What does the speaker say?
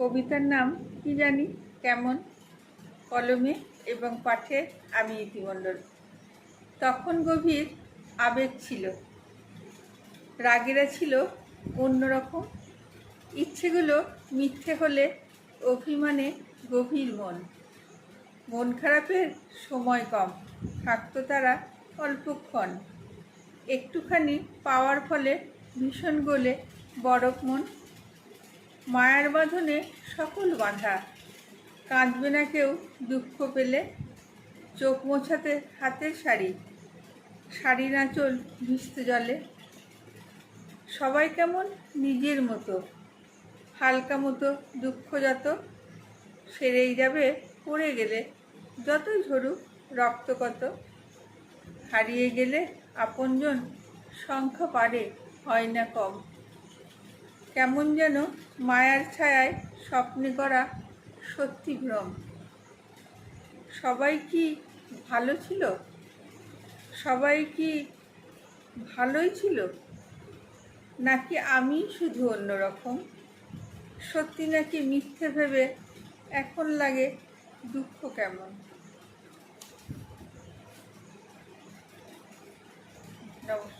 কবিতার নাম কি জানি কেমন, কলমে এবং পাঠে আমি ইতিমণ্ডল। তখন গভীর আবেগ ছিল, রাগেরা ছিল অন্যরকম, ইচ্ছেগুলো মিথ্যে হলে অভিমানে গভীর মন খারাপের সময় কম, থাকতো তারা অল্পক্ষণ, একটুখানি পাওয়ার ফলে ভীষণ গলে বরফ মন। মায়ার বাঁধনে সকল বাঁধা, কাঁদবে না কেউ দুঃখ পেলে, চোখ মোছাতে হাতের শাড়ির আঁচল ভিজতে জলে। সবাই কেমন নিজের মতো, হালকা মতো দুঃখ যত সেরেই যাবে পড়ে গেলে, যতই ঝরুক রক্ত কত। হারিয়ে গেলে আপনজন সংখ্যা পারে হয় না কম, কেমন যেন মায়ার ছায়ায় স্বপ্নে করা সত্যি ভ্রম। সবাই কি ভালো ছিল? সবাই কি ভালোই ছিল, নাকি আমি শুধু অন্যরকম? সত্যি নাকি মিথ্যে ভেবে এখন লাগে দুঃখ কেমন। নমস্কার।